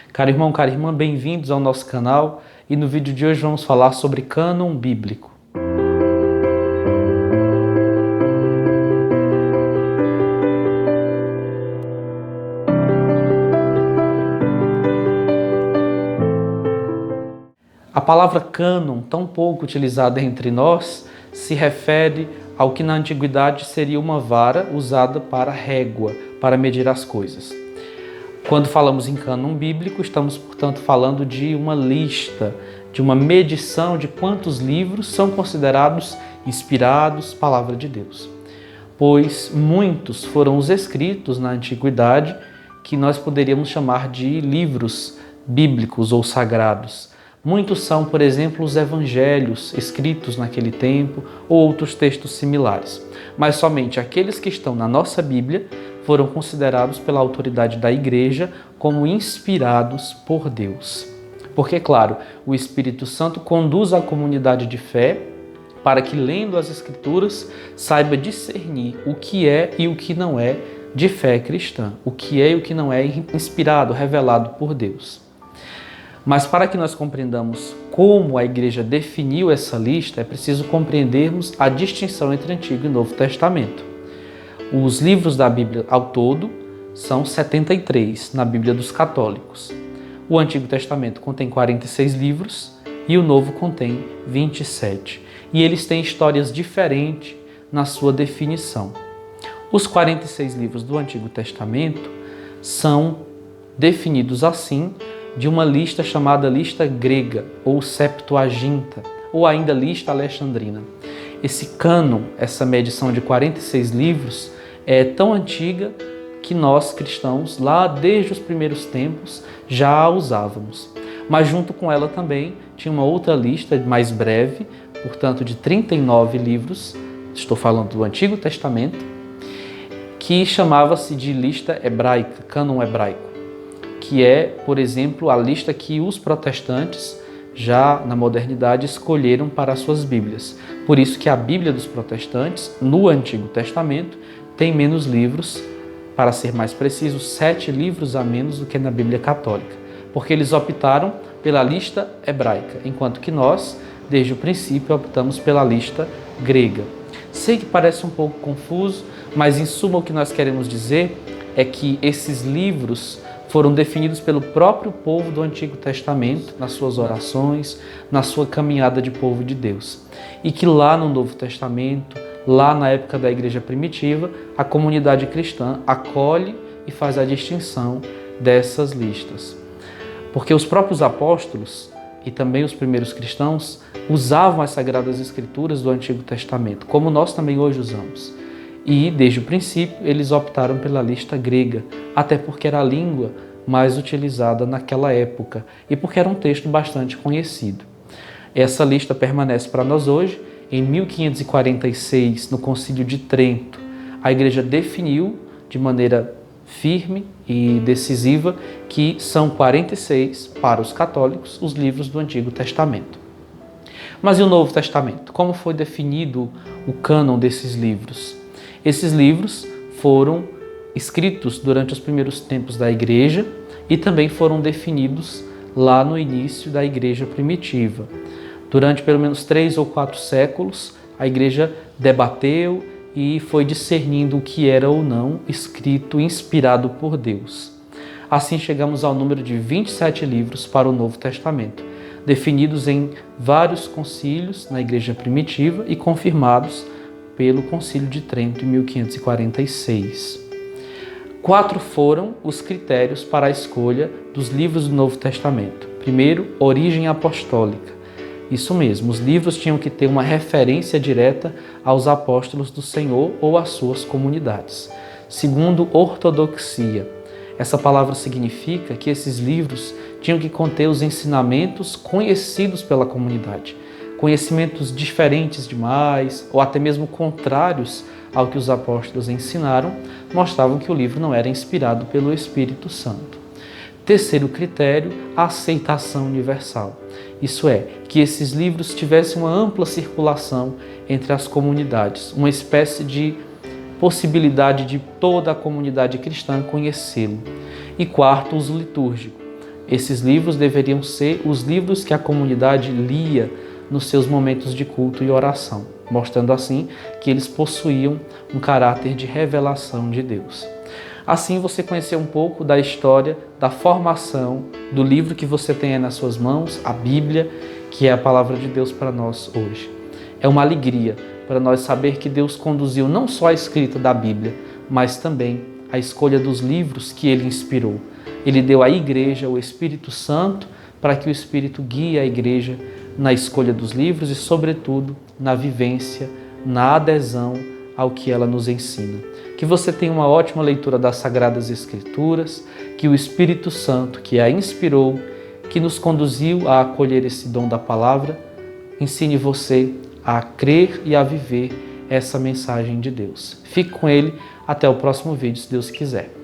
Caro irmão, cara irmã, bem-vindos ao nosso canal e no vídeo de hoje vamos falar sobre cânon bíblico. A palavra cânon, tão pouco utilizada entre nós, se refere ao que na antiguidade seria uma vara usada para régua, para medir as coisas. Quando falamos em cânon bíblico, estamos, portanto, falando de uma lista, de uma medição de quantos livros são considerados inspirados, palavra de Deus. Pois muitos foram os escritos na antiguidade que nós poderíamos chamar de livros bíblicos ou sagrados. Muitos são, por exemplo, os evangelhos escritos naquele tempo ou outros textos similares. Mas somente aqueles que estão na nossa Bíblia foram considerados pela autoridade da Igreja como inspirados por Deus. Porque, claro, o Espírito Santo conduz a comunidade de fé para que, lendo as Escrituras, saiba discernir o que é e o que não é de fé cristã, o que é e o que não é inspirado, revelado por Deus. Mas para que nós compreendamos como a Igreja definiu essa lista, é preciso compreendermos a distinção entre Antigo e Novo Testamento. Os livros da Bíblia ao todo são 73 na Bíblia dos católicos. O Antigo Testamento contém 46 livros e o Novo contém 27. E eles têm histórias diferentes na sua definição. Os 46 livros do Antigo Testamento são definidos assim de uma lista chamada lista grega, ou Septuaginta, ou ainda lista alexandrina. Esse cânon, essa medição de 46 livros, é tão antiga que nós cristãos, lá desde os primeiros tempos, já a usávamos. Mas junto com ela também tinha uma outra lista mais breve, portanto de 39 livros, estou falando do Antigo Testamento, que chamava-se de lista hebraica, cânon hebraico, que é, por exemplo, a lista que os protestantes, já na modernidade, escolheram para as suas Bíblias. Por isso que a Bíblia dos protestantes, no Antigo Testamento, tem menos livros, para ser mais preciso, 7 livros a menos do que na Bíblia católica, porque eles optaram pela lista hebraica, enquanto que nós, desde o princípio, optamos pela lista grega. Sei que parece um pouco confuso, mas em suma o que nós queremos dizer é que esses livros foram definidos pelo próprio povo do Antigo Testamento, nas suas orações, na sua caminhada de povo de Deus. E que lá no Novo Testamento, lá na época da Igreja Primitiva, a comunidade cristã acolhe e faz a distinção dessas listas. Porque os próprios apóstolos e também os primeiros cristãos usavam as Sagradas Escrituras do Antigo Testamento, como nós também hoje usamos. E, desde o princípio, eles optaram pela lista grega, até porque era a língua mais utilizada naquela época e porque era um texto bastante conhecido. Essa lista permanece para nós hoje. Em 1546, no Concílio de Trento, a Igreja definiu de maneira firme e decisiva que são 46, para os católicos, os livros do Antigo Testamento. Mas e o Novo Testamento? Como foi definido o cânon desses livros? Esses livros foram escritos durante os primeiros tempos da Igreja e também foram definidos lá no início da Igreja primitiva. Durante pelo menos 3 ou 4 séculos, a Igreja debateu e foi discernindo o que era ou não escrito, inspirado por Deus. Assim chegamos ao número de 27 livros para o Novo Testamento, definidos em vários concílios na Igreja primitiva e confirmados pelo Concílio de Trento em 1546. 4 foram os critérios para a escolha dos livros do Novo Testamento. Primeiro, origem apostólica. Isso mesmo, os livros tinham que ter uma referência direta aos apóstolos do Senhor ou às suas comunidades. Segundo, ortodoxia. Essa palavra significa que esses livros tinham que conter os ensinamentos conhecidos pela comunidade. Conhecimentos diferentes demais, ou até mesmo contrários ao que os apóstolos ensinaram, mostravam que o livro não era inspirado pelo Espírito Santo. Terceiro critério, a aceitação universal. Isso é, que esses livros tivessem uma ampla circulação entre as comunidades, uma espécie de possibilidade de toda a comunidade cristã conhecê-lo. E quarto, uso litúrgico. Esses livros deveriam ser os livros que a comunidade lia nos seus momentos de culto e oração, mostrando assim que eles possuíam um caráter de revelação de Deus. Assim você conheceu um pouco da história, da formação do livro que você tem aí nas suas mãos, a Bíblia, que é a palavra de Deus para nós hoje. É uma alegria para nós saber que Deus conduziu não só a escrita da Bíblia, mas também a escolha dos livros que Ele inspirou. Ele deu à igreja o Espírito Santo para que o Espírito guie a igreja na escolha dos livros e, sobretudo, na vivência, na adesão ao que ela nos ensina. Que você tenha uma ótima leitura das Sagradas Escrituras, que o Espírito Santo, que a inspirou, que nos conduziu a acolher esse dom da palavra, ensine você a crer e a viver essa mensagem de Deus. Fique com Ele, até o próximo vídeo, se Deus quiser.